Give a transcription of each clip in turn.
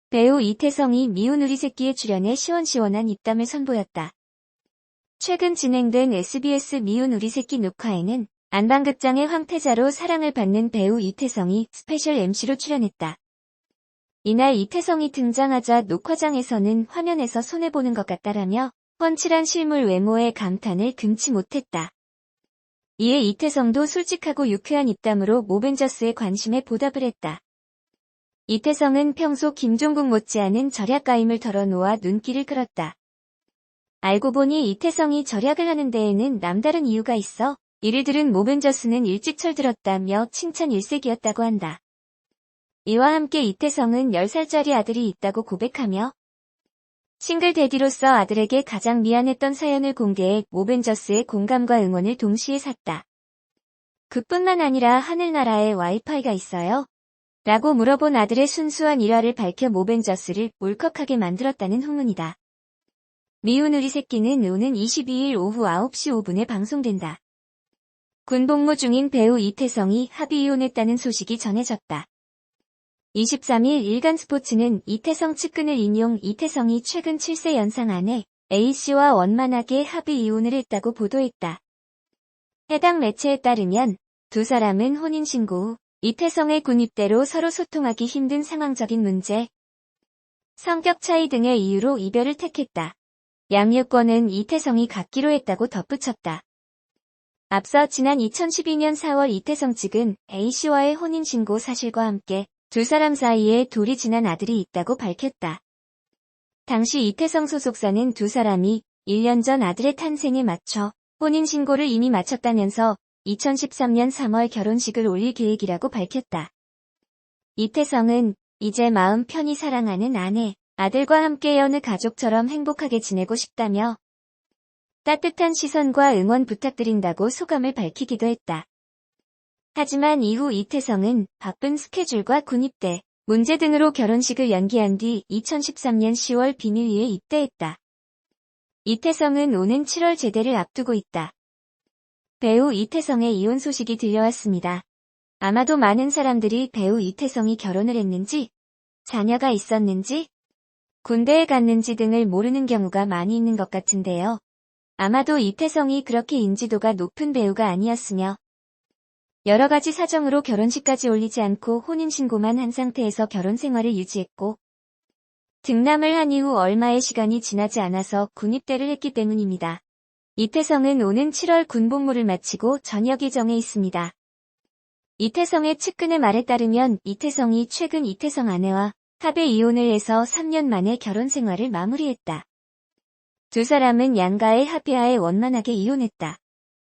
배우 이태성이 미운 우리 새끼에 출연해 시원시원한 입담을 선보였다. 최근 진행된 SBS 미운 우리 새끼 녹화에는 안방극장의 황태자로 사랑을 받는 배우 이태성이 스페셜 MC로 출연했다. 이날 이태성이 등장하자 녹화장에서는 화면에서 손해보는 것 같다라며 훤칠한 실물 외모에 감탄을 금치 못했다. 이에 이태성도 솔직하고 유쾌한 입담으로 모벤져스의 관심에 보답을 했다. 이태성은 평소 김종국 못지않은 절약가임을 털어놓아 눈길을 끌었다. 알고 보니 이태성이 절약을 하는 데에는 남다른 이유가 있어 이를 들은 모벤져스는 일찍 철들었다며 칭찬 일색이었다고 한다. 이와 함께 이태성은 10살짜리 아들이 있다고 고백하며 싱글 데디로서 아들에게 가장 미안했던 사연을 공개해 모벤져스의 공감과 응원을 동시에 샀다. 그뿐만 아니라 하늘나라에 와이파이가 있어요? 라고 물어본 아들의 순수한 일화를 밝혀 모벤져스를 울컥하게 만들었다는 후문이다. 미운 우리 새끼는 오는 22일 오후 9시 5분에 방송된다. 군복무 중인 배우 이태성이 합의 이혼했다는 소식이 전해졌다. 23일 일간스포츠는 이태성 측근을 인용 이태성이 최근 7세 연상 아내 A씨와 원만하게 합의 이혼을 했다고 보도했다. 해당 매체에 따르면 두 사람은 혼인신고 후 이태성의 군입대로 서로 소통하기 힘든 상황적인 문제, 성격 차이 등의 이유로 이별을 택했다. 양육권은 이태성이 갖기로 했다고 덧붙였다. 앞서 지난 2012년 4월 이태성 측은 A씨와의 혼인신고 사실과 함께 두 사람 사이에 돌이 지난 아들이 있다고 밝혔다. 당시 이태성 소속사는 두 사람이 1년 전 아들의 탄생에 맞춰 혼인신고를 이미 마쳤다면서 2013년 3월 결혼식을 올릴 계획이라고 밝혔다. 이태성은 이제 마음 편히 사랑하는 아내, 아들과 함께 여느 가족처럼 행복하게 지내고 싶다며 따뜻한 시선과 응원 부탁드린다고 소감을 밝히기도 했다. 하지만 이후 이태성은 바쁜 스케줄과 군입대, 문제 등으로 결혼식을 연기한 뒤 2013년 10월 비밀리에 입대했다. 이태성은 오는 7월 제대를 앞두고 있다. 배우 이태성의 이혼 소식이 들려왔습니다. 아마도 많은 사람들이 배우 이태성이 결혼을 했는지, 자녀가 있었는지, 군대에 갔는지 등을 모르는 경우가 많이 있는 것 같은데요. 아마도 이태성이 그렇게 인지도가 높은 배우가 아니었으며 여러 가지 사정으로 결혼식까지 올리지 않고 혼인신고만 한 상태에서 결혼 생활을 유지했고 등남을 한 이후 얼마의 시간이 지나지 않아서 군입대를 했기 때문입니다. 이태성은 오는 7월 군복무를 마치고 전역 예정에 있습니다. 이태성의 측근의 말에 따르면 이태성이 최근 이태성 아내와 합의 이혼을 해서 3년 만에 결혼 생활을 마무리했다. 두 사람은 양가의 합의하에 원만하게 이혼했다.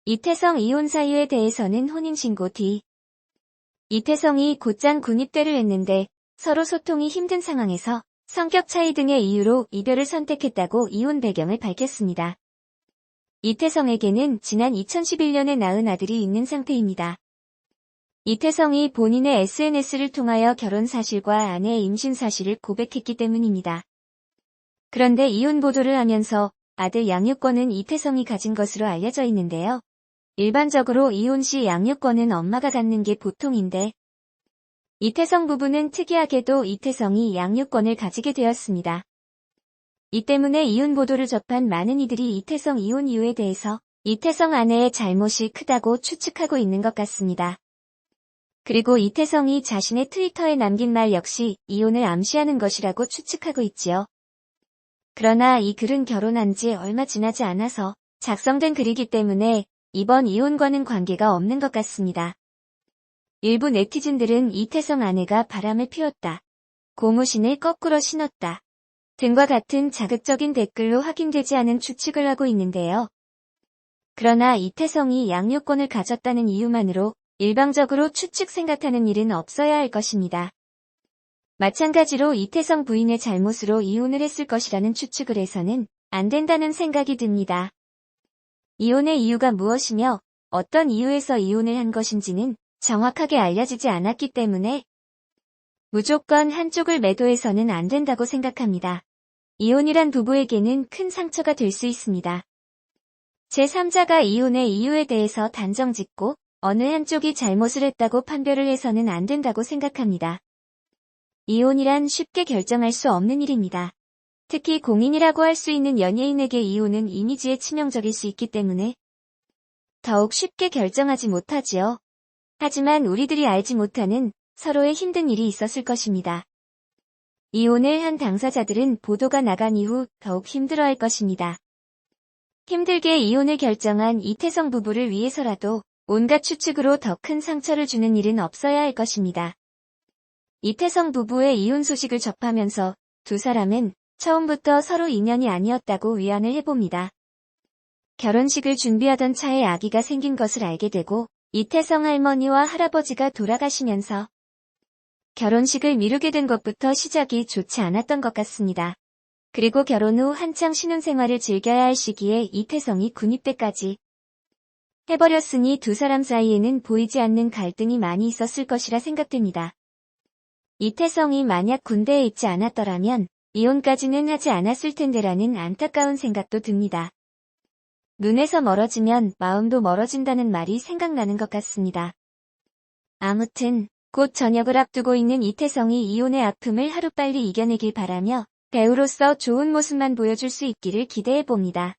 이태성 이혼 사유에 대해서는 혼인신고 뒤 이태성이 곧장 군입대를 했는데 서로 소통이 힘든 상황에서 성격 차이 등의 이유로 이별을 선택했다고 이혼 배경을 밝혔습니다. 이태성에게는 지난 2011년에 낳은 아들이 있는 상태입니다. 이태성이 본인의 SNS를 통하여 결혼 사실과 아내의 임신 사실을 고백했기 때문입니다. 그런데 이혼 보도를 하면서 아들 양육권은 이태성이 가진 것으로 알려져 있는데요. 일반적으로 이혼 시 양육권은 엄마가 갖는 게 보통인데 이태성 부부는 특이하게도 이태성이 양육권을 가지게 되었습니다. 이 때문에 이혼 보도를 접한 많은 이들이 이태성 이혼 이유에 대해서 이태성 아내의 잘못이 크다고 추측하고 있는 것 같습니다. 그리고 이태성이 자신의 트위터에 남긴 말 역시 이혼을 암시하는 것이라고 추측하고 있지요. 그러나 이 글은 결혼한 지 얼마 지나지 않아서 작성된 글이기 때문에 이번 이혼과는 관계가 없는 것 같습니다. 일부 네티즌들은 이태성 아내가 바람을 피웠다. 고무신을 거꾸로 신었다. 등과 같은 자극적인 댓글로 확인되지 않은 추측을 하고 있는데요. 그러나 이태성이 양육권을 가졌다는 이유만으로 일방적으로 추측 생각하는 일은 없어야 할 것입니다. 마찬가지로 이태성 부인의 잘못으로 이혼을 했을 것이라는 추측을 해서는 안 된다는 생각이 듭니다. 이혼의 이유가 무엇이며 어떤 이유에서 이혼을 한 것인지는 정확하게 알려지지 않았기 때문에 무조건 한쪽을 매도해서는 안 된다고 생각합니다. 이혼이란 부부에게는 큰 상처가 될 수 있습니다. 제3자가 이혼의 이유에 대해서 단정짓고 어느 한쪽이 잘못을 했다고 판별을 해서는 안 된다고 생각합니다. 이혼이란 쉽게 결정할 수 없는 일입니다. 특히 공인이라고 할 수 있는 연예인에게 이혼은 이미지에 치명적일 수 있기 때문에 더욱 쉽게 결정하지 못하지요. 하지만 우리들이 알지 못하는 서로의 힘든 일이 있었을 것입니다. 이혼을 한 당사자들은 보도가 나간 이후 더욱 힘들어할 것입니다. 힘들게 이혼을 결정한 이태성 부부를 위해서라도 온갖 추측으로 더 큰 상처를 주는 일은 없어야 할 것입니다. 이태성 부부의 이혼 소식을 접하면서 두 사람은 처음부터 서로 인연이 아니었다고 위안을 해봅니다. 결혼식을 준비하던 차에 아기가 생긴 것을 알게 되고 이태성 할머니와 할아버지가 돌아가시면서 결혼식을 미루게 된 것부터 시작이 좋지 않았던 것 같습니다. 그리고 결혼 후 한창 신혼생활을 즐겨야 할 시기에 이태성이 군입대까지 해버렸으니 두 사람 사이에는 보이지 않는 갈등이 많이 있었을 것이라 생각됩니다. 이태성이 만약 군대에 있지 않았더라면 이혼까지는 하지 않았을 텐데라는 안타까운 생각도 듭니다. 눈에서 멀어지면 마음도 멀어진다는 말이 생각나는 것 같습니다. 아무튼 곧 전역을 앞두고 있는 이태성이 이혼의 아픔을 하루빨리 이겨내길 바라며 배우로서 좋은 모습만 보여줄 수 있기를 기대해봅니다.